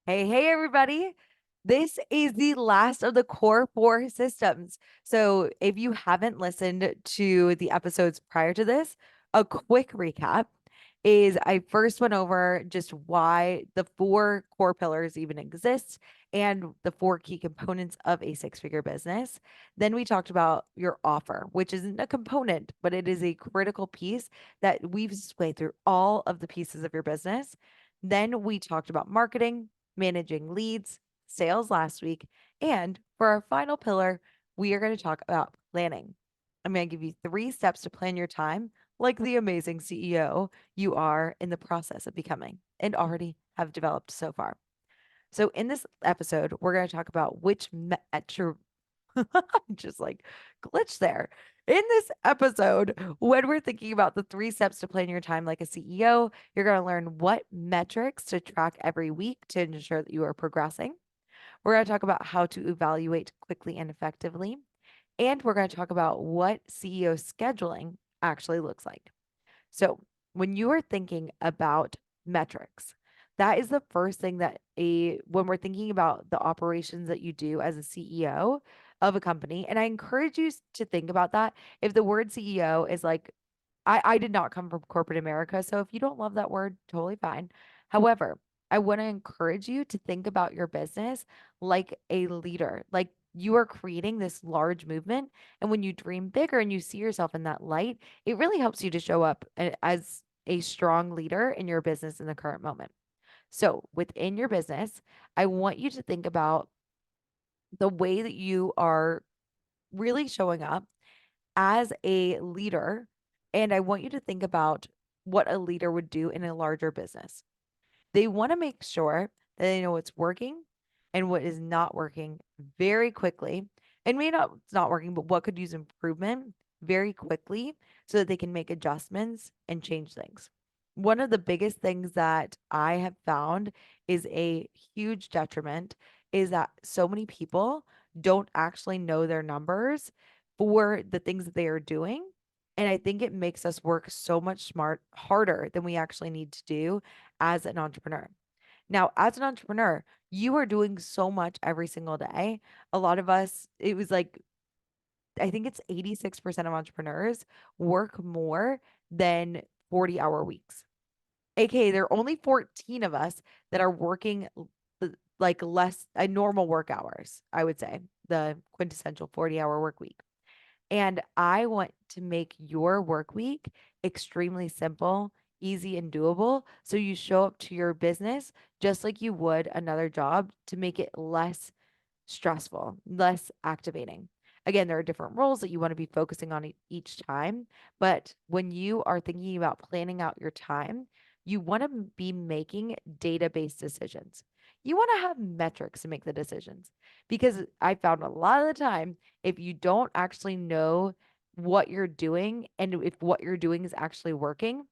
Hey, everybody. This is the last of the core four systems. So, if you haven't listened to the episodes prior to this, a quick recap is I first went over just why the four core pillars even exist and the four key components of a six-figure business. Then we talked about your offer, which isn't a component, but it is a critical piece that weaves its way through all of the pieces of your business. Then we talked about marketing, managing leads, sales last week. And for our final pillar, we are going to talk about planning. I'm going to give you 3 steps to plan your time like the amazing CEO you are in the process of becoming and already have developed so far. So, in this episode, we're going to talk about which metro. Just like glitch there. In this episode, when we're thinking about the 3 steps to plan your time like a CEO, you're going to learn what metrics to track every week to ensure that you are progressing. We're going to talk about how to evaluate quickly and effectively. And we're going to talk about what CEO scheduling actually looks like. So, when you are thinking about metrics, that is the first thing that when we're thinking about the operations that you do as a CEO of a company, and I encourage you to think about that. If the word CEO is like, I did not come from corporate America, so if you don't love that word, totally fine. However, I want to encourage you to think about your business like a leader, like you are creating this large movement. And when you dream bigger and you see yourself in that light, it really helps you to show up as a strong leader in your business in the current moment. So, within your business, I want you to think about the way that you are really showing up as a leader. And I want you to think about what a leader would do in a larger business. They want to make sure that they know what's working and what is not working very quickly. And may not it's not working, but what could use improvement very quickly so that they can make adjustments and change things. One of the biggest things that I have found is a huge detriment is that so many people don't actually know their numbers for the things that they are doing. And I think it makes us work so much harder than we actually need to do as an entrepreneur. Now, as an entrepreneur, you are doing so much every single day. A lot of us, it was like, I think it's 86% of entrepreneurs work more than 40-hour weeks. AKA, there are only 14 of us that are working like less normal work hours, I would say, the quintessential 40-hour work week. And I want to make your work week extremely simple, easy, and doable. So you show up to your business just like you would another job to make it less stressful, less activating. Again, there are different roles that you want to be focusing on each time. But when you are thinking about planning out your time, you want to be making data-based decisions. You want to have metrics to make the decisions because I found a lot of the time, if you don't actually know what you're doing and if what you're doing is actually working,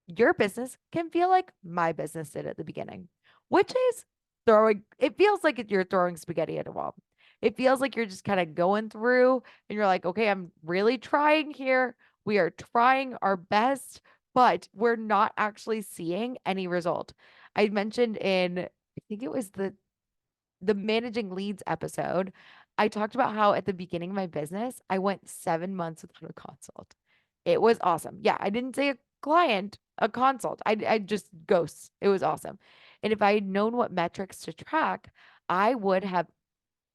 your business can feel like my business did at the beginning, which is it feels like you're throwing spaghetti at a wall. It feels like you're just kind of going through and you're like, okay, I'm really trying here. We are trying our best, but we're not actually seeing any result. I mentioned I think it was the managing leads episode, I talked about how at the beginning of my business, I went 7 months without a consult. It was awesome. Yeah, I didn't say a client, a consult. I just ghosts. It was awesome. And if I had known what metrics to track, I would have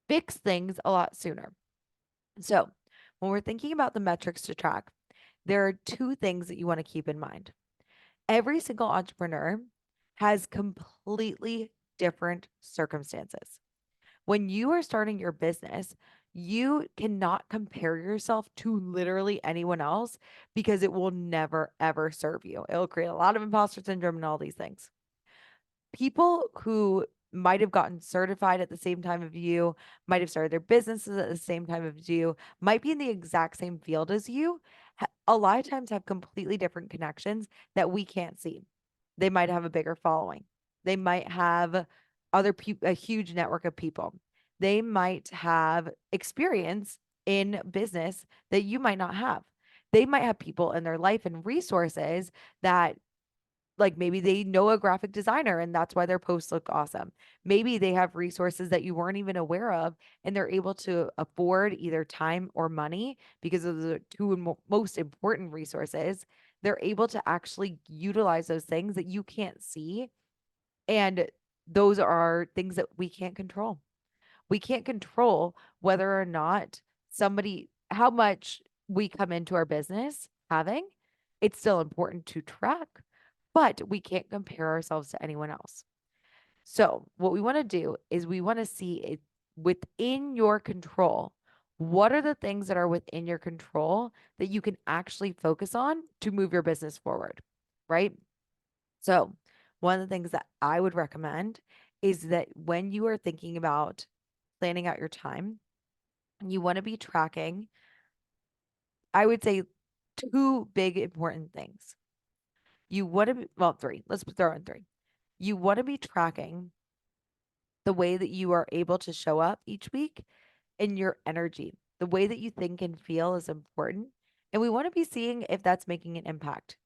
fixed things a lot sooner. So, when we're thinking about the metrics to track, there are 2 things that you want to keep in mind. Every single entrepreneur has completely different circumstances. When you are starting your business, you cannot compare yourself to literally anyone else because it will never, ever serve you. It'll create a lot of imposter syndrome and all these things. People who might have gotten certified at the same time of you, might have started their businesses at the same time as you, might be in the exact same field as you, a lot of times have completely different connections that we can't see. They might have a bigger following. They might have other people, a huge network of people. They might have experience in business that you might not have. They might have people in their life and resources that like maybe they know a graphic designer and that's why their posts look awesome. Maybe they have resources that you weren't even aware of and they're able to afford either time or money because of the two most important resources. They're able to actually utilize those things that you can't see. And those are things that we can't control. We can't control whether or not somebody, how much we come into our business having. It's still important to track, but we can't compare ourselves to anyone else. So, what we want to do is we want to see it within your control. What are the things that are within your control that you can actually focus on to move your business forward? Right. So, one of the things that I would recommend is that when you are thinking about planning out your time, you want to be tracking, I would say, two big important things. You want to be, well, three, let's throw in three. You want to be tracking the way that you are able to show up each week and your energy. The way that you think and feel is important. And we want to be seeing if that's making an impact.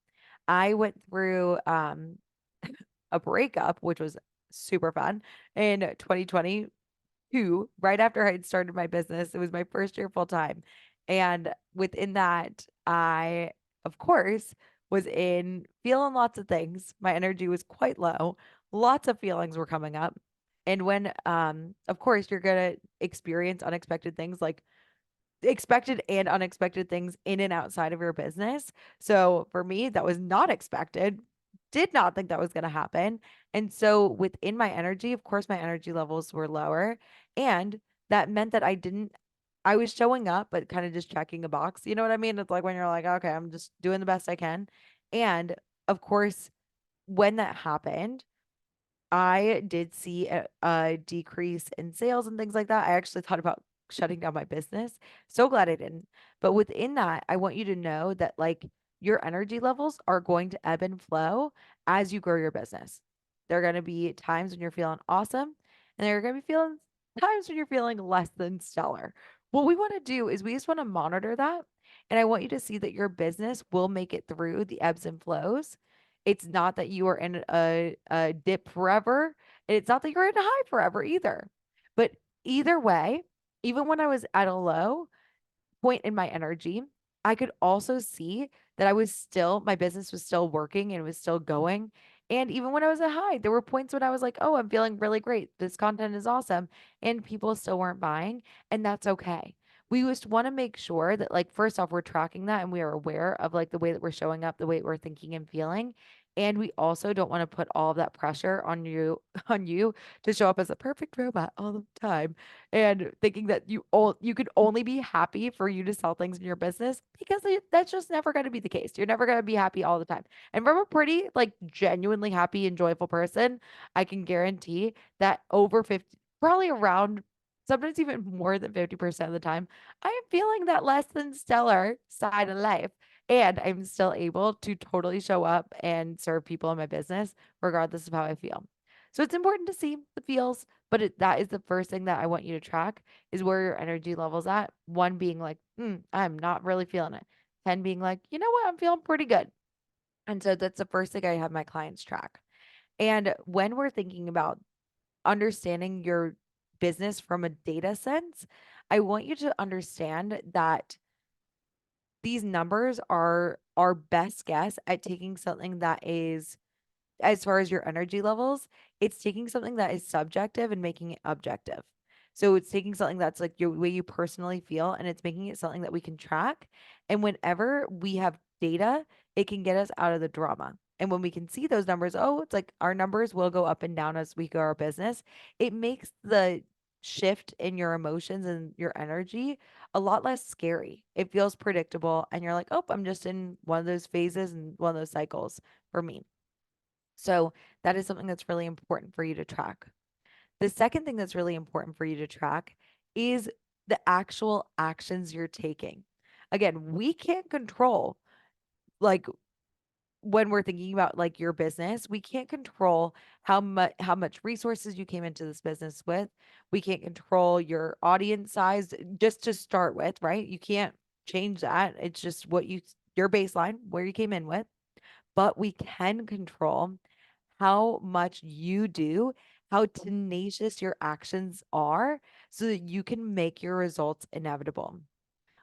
I went through a breakup, which was super fun in 2022, right after I had started my business. It was my first year full time. And within that, I, of course, was in feeling lots of things. My energy was quite low. Lots of feelings were coming up. And when, of course, you're going to experience unexpected things like expected and unexpected things in and outside of your business. So for me, that was not expected. Did not think that was going to happen. And so within my energy, of course, my energy levels were lower. And that meant that I was showing up, but kind of just checking a box. You know what I mean? It's like when you're like, okay, I'm just doing the best I can. And of course, when that happened, I did see a decrease in sales and things like that. I actually thought about shutting down my business. So glad I didn't. But within that, I want you to know that like your energy levels are going to ebb and flow as you grow your business. There are going to be times when you're feeling awesome, and there are going to be feeling times when you're feeling less than stellar. What we want to do is we just want to monitor that. And I want you to see that your business will make it through the ebbs and flows. It's not that you are in a dip forever. And it's not that you're in a high forever either. But either way, even when I was at a low point in my energy, I could also see that my business was still working and was still going. And even when I was at high, there were points when I was like, oh, I'm feeling really great. This content is awesome. And people still weren't buying. And that's okay. We just want to make sure that, like, first off, we're tracking that and we are aware of like the way that we're showing up, the way we're thinking and feeling. And we also don't want to put all of that pressure on you, on you to show up as a perfect robot all the time and thinking that you could only be happy for you to sell things in your business because that's just never going to be the case. You're never going to be happy all the time. And from a pretty like genuinely happy and joyful person, I can guarantee that over 50, probably around sometimes even more than 50% of the time, I am feeling that less than stellar side of life. And I'm still able to totally show up and serve people in my business, regardless of how I feel. So it's important to see the feels, but that is the first thing that I want you to track is where your energy level's at. One being like, I'm not really feeling it. 10 being like, you know what, I'm feeling pretty good. And so that's the first thing I have my clients track. And when we're thinking about understanding your business from a data sense, I want you to understand that these numbers are our best guess at taking something that is, as far as your energy levels, it's taking something that is subjective and making it objective. So it's taking something that's like your way you personally feel and it's making it something that we can track. And whenever we have data, it can get us out of the drama. And when we can see those numbers, oh, it's like our numbers will go up and down as we grow our business. It makes the shift in your emotions and your energy a lot less scary. It feels predictable. And you're like, oh, I'm just in one of those phases and one of those cycles for me. So that is something that's really important for you to track. The second thing that's really important for you to track is the actual actions you're taking. Again, we can't control like when we're thinking about like your business, we can't control how much resources you came into this business with. We can't control your audience size just to start with, right? You can't change that. It's just what your baseline, where you came in with. but we can control how much you do, how tenacious your actions are, so that you can make your results inevitable.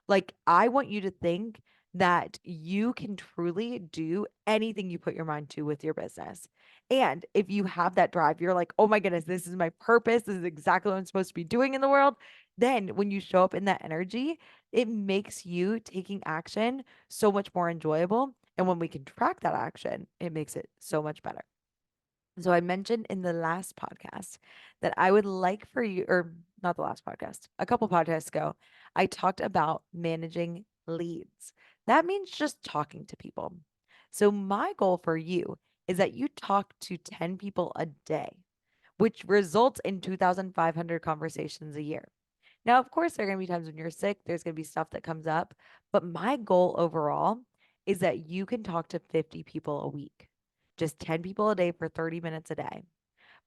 Like, I want you to think that you can truly do anything you put your mind to with your business. And if you have that drive, you're like, oh my goodness, this is my purpose. This is exactly what I'm supposed to be doing in the world. Then when you show up in that energy, it makes you taking action so much more enjoyable. And when we can track that action, it makes it so much better. So I mentioned in the last podcast that I would like for you, or not the last podcast, a couple podcasts ago, I talked about managing leads. That means just talking to people. So my goal for you is that you talk to 10 people a day, which results in 2,500 conversations a year. Now, of course, there are going to be times when you're sick, there's going to be stuff that comes up, but my goal overall is that you can talk to 50 people a week, just 10 people a day for 30 minutes a day.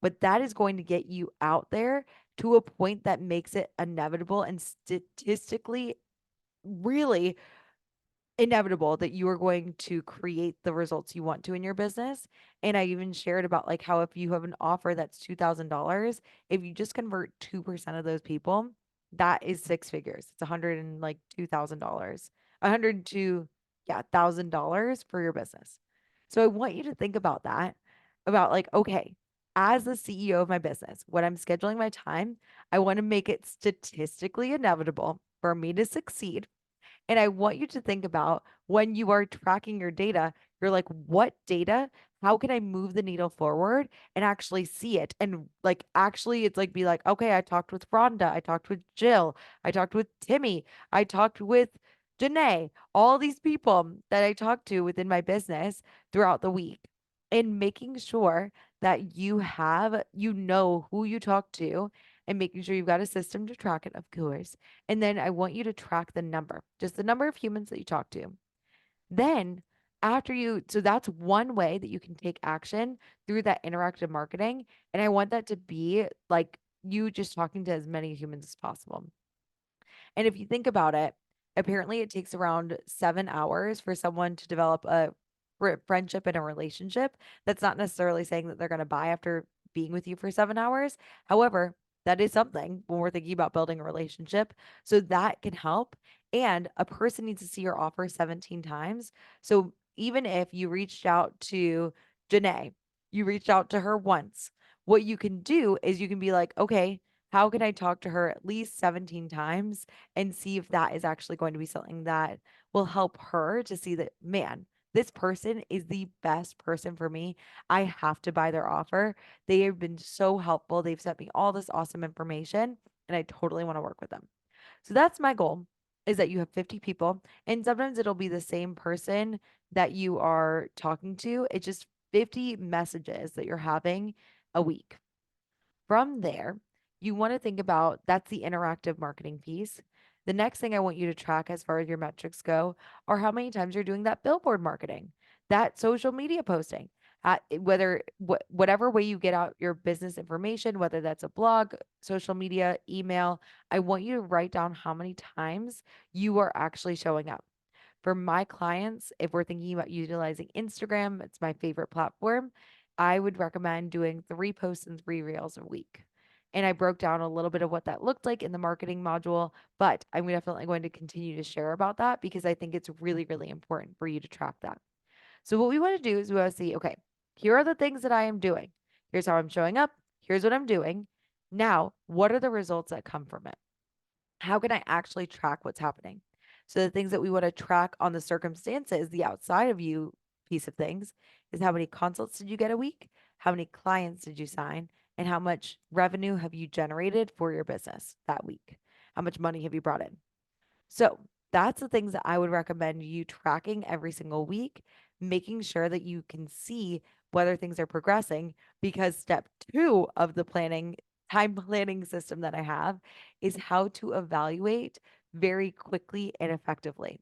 But that is going to get you out there to a point that makes it inevitable and statistically really inevitable that you are going to create the results you want to in your business. And I even shared about like how if you have an offer that's $2,000, if you just convert 2% of those people, that is six figures. It's 100 and like $2,000, 102, yeah, $1,000 for your business. So I want you to think about that, about like, okay, as the CEO of my business, when I'm scheduling my time, I want to make it statistically inevitable for me to succeed, and I want you to think about when you are tracking your data, you're like, what data? How can I move the needle forward and actually see it? And like, actually, it's like, be like, okay, I talked with Rhonda. I talked with Jill. I talked with Timmy. I talked with Janae, all these people that I talked to within my business throughout the week, and making sure that you know who you talk to, and making sure you've got a system to track it, of course. And then I want you to track the number, just the number of humans that you talk to. Then, so that's one way that you can take action through that interactive marketing. And I want that to be like you just talking to as many humans as possible. And if you think about it, apparently it takes around 7 hours for someone to develop a friendship and a relationship. That's not necessarily saying that they're going to buy after being with you for 7 hours. However, that is something when we're thinking about building a relationship. So that can help. And a person needs to see your offer 17 times. So even if you reached out to Janae, you reached out to her once, what you can do is you can be like, okay, how can I talk to her at least 17 times and see if that is actually going to be something that will help her to see that, man, this person is the best person for me. I have to buy their offer. They have been so helpful. They've sent me all this awesome information, and I totally want to work with them. So that's my goal, is that you have 50 people, and sometimes it'll be the same person that you are talking to. It's just 50 messages that you're having a week. From there, you want to think about that's the interactive marketing piece. The next thing I want you to track as far as your metrics go are how many times you're doing that billboard marketing, that social media posting. Whatever way you get out your business information, whether that's a blog, social media, email, I want you to write down how many times you are actually showing up. For my clients, if we're thinking about utilizing Instagram, it's my favorite platform. I would recommend doing 3 posts and 3 reels a week. And I broke down a little bit of what that looked like in the marketing module, but I'm definitely going to continue to share about that because I think it's really, really important for you to track that. So, what we want to do is we want to see, okay, here are the things that I am doing. Here's how I'm showing up. Here's what I'm doing. Now, what are the results that come from it? How can I actually track what's happening? So the things that we want to track on the circumstances, the outside of you piece of things, is how many consults did you get a week? How many clients did you sign? And how much revenue have you generated for your business that week? How much money have you brought in? So that's the things that I would recommend you tracking every single week, making sure that you can see whether things are progressing. Because step 2 of the time planning system that I have is how to evaluate very quickly and effectively.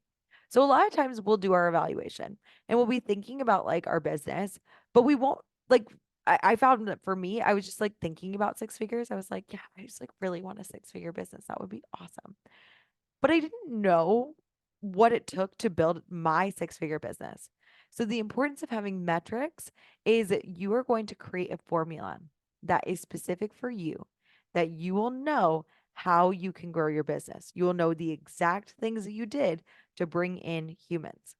So a lot of times we'll do our evaluation and we'll be thinking about like our business, but we won't like. I found that for me, I was just like thinking about six figures. I was like, yeah, I just like really want a six-figure business. That would be awesome, but I didn't know what it took to build my six-figure business. So, the importance of having metrics is that you are going to create a formula that is specific for you, that you will know how you can grow your business. You will know the exact things that you did to bring in humans.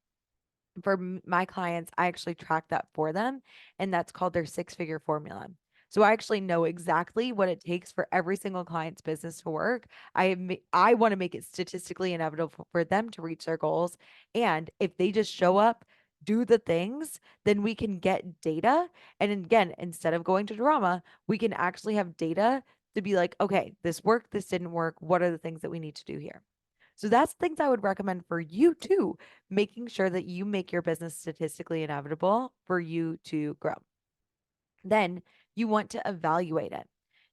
For my clients, I actually track that for them, and that's called their six-figure formula. So I actually know exactly what it takes for every single client's business to work. I want to make it statistically inevitable for them to reach their goals, and if they just show up, do the things, then we can get data. And again, instead of going to drama, we can actually have data to be like, okay, this worked, this didn't work. What are the things that we need to do here? So that's things I would recommend for you too, making sure that you make your business statistically inevitable for you to grow. Then you want to evaluate it.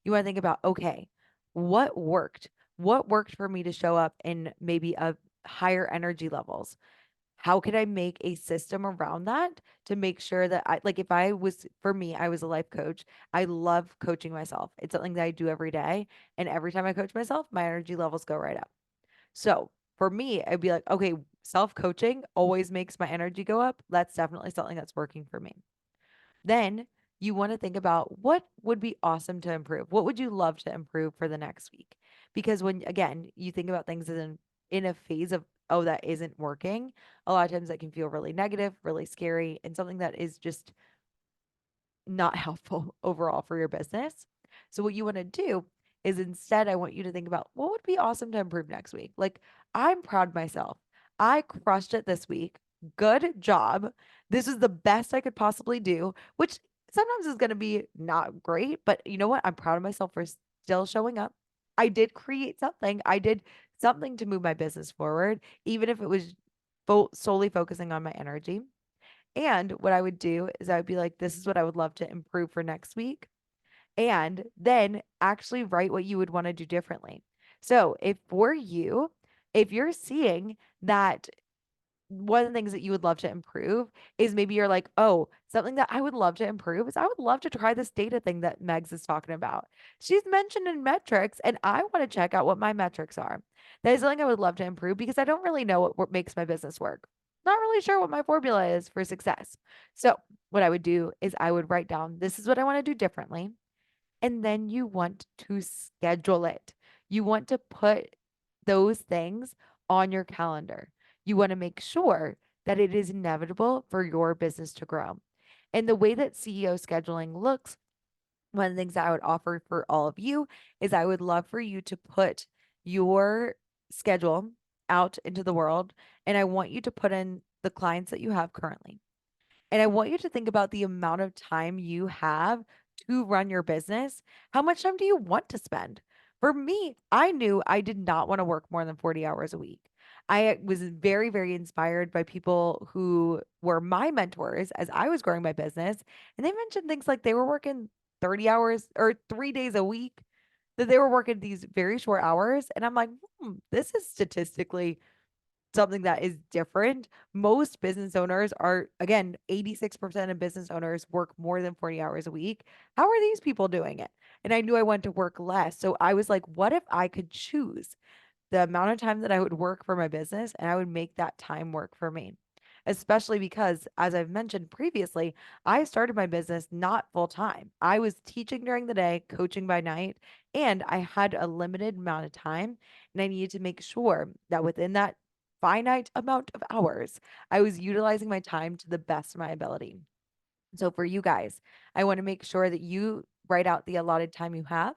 You want to think about, okay, what worked? What worked for me to show up in maybe a higher energy levels? How could I make a system around that to make sure that like, if I was, for me, I was a life coach. I love coaching myself. It's something that I do every day. And every time I coach myself, my energy levels go right up. So for me, I'd be like, okay, self coaching always makes my energy go up. That's definitely something that's working for me. Then you want to think about what would be awesome to improve. What would you love to improve for the next week? Because when, again, you think about things in a phase of, oh, that isn't working, a lot of times that can feel really negative, really scary, and something that is just not helpful overall for your business. So what you want to do is, instead, I want you to think about what would be awesome to improve next week. Like, I'm proud of myself. I crushed it this week. Good job. This is the best I could possibly do, which sometimes is going to be not great, but you know what? I'm proud of myself for still showing up. I did create something. I did something to move my business forward, even if it was solely focusing on my energy. And what I would do is I would be like, this is what I would love to improve for next week. And then actually write what you would want to do differently. So if for you, if you're seeing that one of the things that you would love to improve is, maybe you're like, oh, something that I would love to improve is I would love to try this data thing that Megs is talking about. She's mentioned in metrics, and I want to check out what my metrics are. That is something I would love to improve because I don't really know what makes my business work. Not really sure what my formula is for success. So, what I would do is I would write down, this is what I want to do differently. And then you want to schedule it. You want to put those things on your calendar. You want to make sure that it is inevitable for your business to grow. And the way that CEO scheduling looks, one of the things that I would offer for all of you is I would love for you to put your schedule out into the world. And I want you to put in the clients that you have currently. And I want you to think about the amount of time you have to run your business. How much time do you want to spend? For me, I knew I did not want to work more than 40 hours a week. I was very, very inspired by people who were my mentors as I was growing my business. And they mentioned things like they were working 30 hours or 3 days a week, that they were working these very short hours. And I'm like, this is statistically something that is different. Most business owners are, again, 86% of business owners work more than 40 hours a week. How are these people doing it? And I knew I wanted to work less. So I was like, what if I could choose the amount of time that I would work for my business, and I would make that time work for me? Especially because, as I've mentioned previously, I started my business not full time. I was teaching during the day, coaching by night, and I had a limited amount of time. And I needed to make sure that within that finite amount of hours, I was utilizing my time to the best of my ability. So for you guys, I want to make sure that you write out the allotted time you have,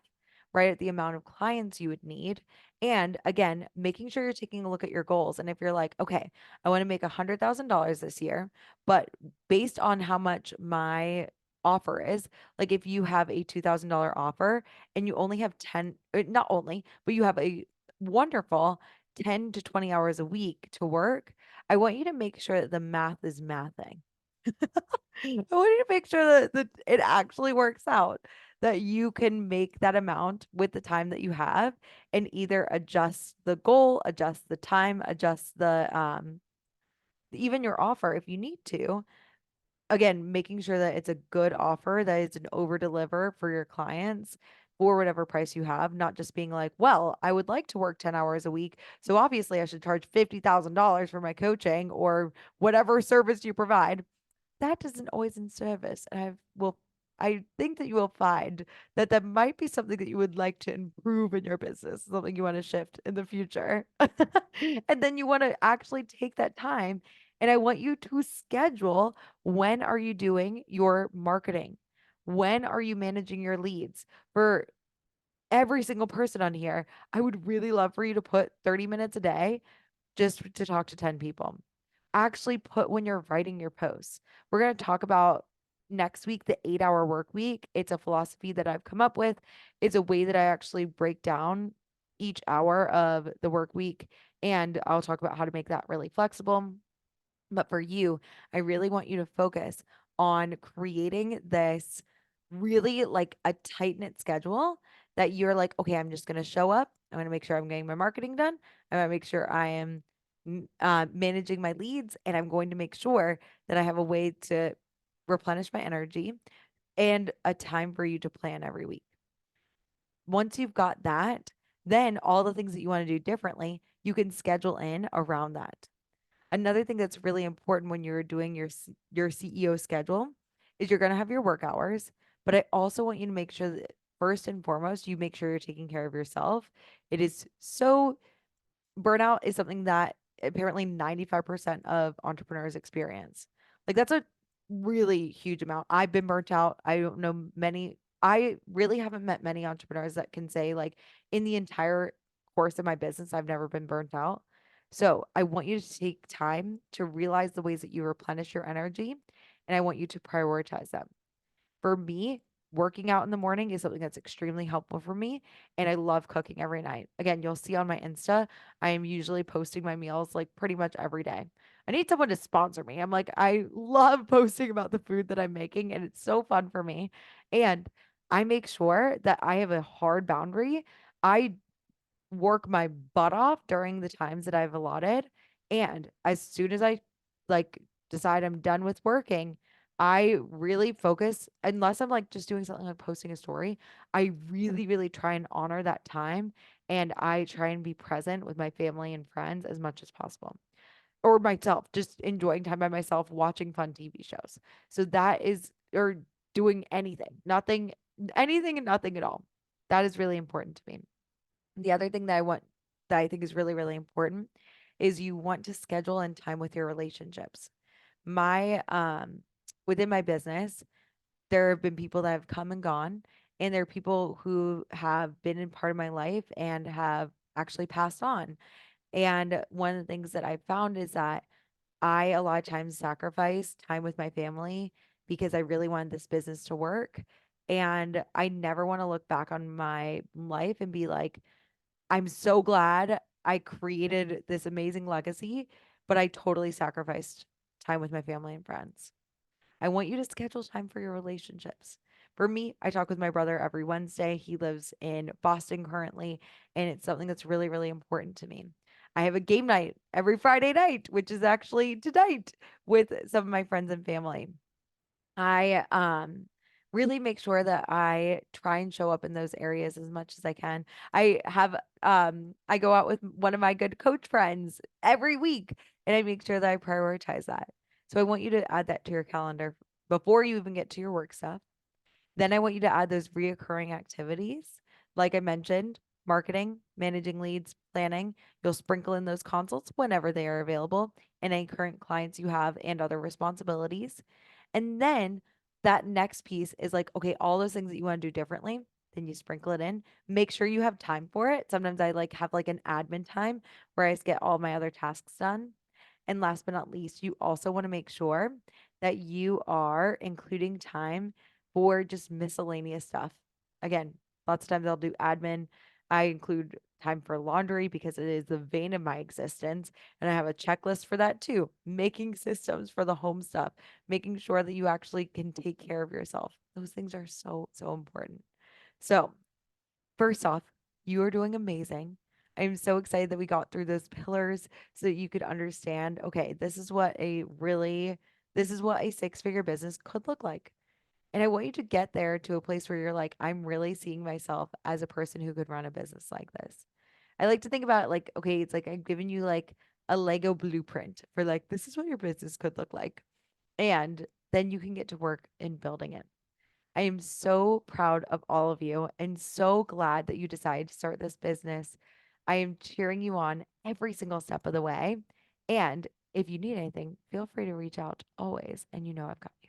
write out the amount of clients you would need. And again, making sure you're taking a look at your goals. And if you're like, okay, I want to make $100,000 this year, but based on how much my offer is, like if you have a $2,000 offer and you only have 10, not only, but you have a wonderful 10 to 20 hours a week to work, I want you to make sure that the math is mathing. I want you to make sure that it actually works out, that you can make that amount with the time that you have, and either adjust the goal, adjust the time, adjust the even your offer if you need to. Again, making sure that it's a good offer, that it's an over deliver for your clients, for whatever price you have, not just being like, well, I would like to work 10 hours a week. So obviously I should charge $50,000 for my coaching or whatever service you provide. That doesn't always in service. And I think that you will find that that might be something that you would like to improve in your business, something you want to shift in the future. And then you want to actually take that time. And I want you to schedule, when are you doing your marketing? When are you managing your leads? For every single person on here, I would really love for you to put 30 minutes a day just to talk to 10 people. Actually put when you're writing your posts. We're going to talk about next week the 8-hour work week. It's a philosophy that I've come up with. It's a way that I actually break down each hour of the work week, and I'll talk about how to make that really flexible. But for you, I really want you to focus on creating this really like a tight knit schedule that you're like, okay, I'm just going to show up. I'm going to make sure I'm getting my marketing done. I'm going to make sure I am managing my leads. And I'm going to make sure that I have a way to replenish my energy and a time for you to plan every week. Once you've got that, then all the things that you want to do differently, you can schedule in around that. Another thing that's really important when you're doing your CEO schedule is you're going to have your work hours, but I also want you to make sure that first and foremost, you make sure you're taking care of yourself. It is so burnout is something that apparently 95% of entrepreneurs experience. Like that's a really huge amount. I've been burnt out. I don't know many, I really haven't met many entrepreneurs that can say, like, in the entire course of my business, I've never been burnt out. So I want you to take time to realize the ways that you replenish your energy, and I want you to prioritize them. For me, working out in the morning is something that's extremely helpful for me. And I love cooking every night. Again, you'll see on my Insta, I am usually posting my meals like pretty much every day. I need someone to sponsor me. I'm like, I love posting about the food that I'm making, and it's so fun for me. And I make sure that I have a hard boundary. I work my butt off during the times that I've allotted. And as soon as I like decide I'm done with working, I really focus, unless I'm like just doing something like posting a story, I really, really try and honor that time. And I try and be present with my family and friends as much as possible, or myself, just enjoying time by myself, watching fun TV shows. So that is, or doing anything, nothing, anything and nothing at all. That is really important to me. The other thing that I think is really, really important is you want to schedule in time with your relationships. My within my business, there have been people that have come and gone, and there are people who have been in part of my life and have actually passed on. And one of the things that I found is that I a lot of times sacrifice time with my family because I really wanted this business to work. And I never want to look back on my life and be like, I'm so glad I created this amazing legacy, but I totally sacrificed time with my family and friends. I want you to schedule time for your relationships. For me, I talk with my brother every Wednesday. He lives in Boston currently, and it's something that's really, really important to me. I have a game night every Friday night, which is actually tonight, with some of my friends and family. I really make sure that I try and show up in those areas as much as I can. I go out with one of my good coach friends every week, and I make sure that I prioritize that. So I want you to add that to your calendar before you even get to your work stuff. Then I want you to add those reoccurring activities. Like I mentioned, marketing, managing leads, planning. You'll sprinkle in those consults whenever they are available, and any current clients you have and other responsibilities. And then that next piece is like, okay, all those things that you want to do differently, then you sprinkle it in. Make sure you have time for it. Sometimes I like have like an admin time where I just get all my other tasks done. And last but not least, you also want to make sure that you are including time for just miscellaneous stuff. Again, lots of times I'll do admin. I include time for laundry because it is the vein of my existence. And I have a checklist for that too. Making systems for the home stuff, making sure that you actually can take care of yourself. Those things are so, so important. So, first off, you are doing amazing. I'm so excited that we got through those pillars so that you could understand, okay, this is what a 6-figure business could look like. And I want you to get there to a place where you're like, I'm really seeing myself as a person who could run a business like this. I like to think about it like, okay, it's like I've given you like a Lego blueprint for like, this is what your business could look like. And then you can get to work in building it. I am so proud of all of you and so glad that you decided to start this business. I am cheering you on every single step of the way. And if you need anything, feel free to reach out always. And you know I've got you.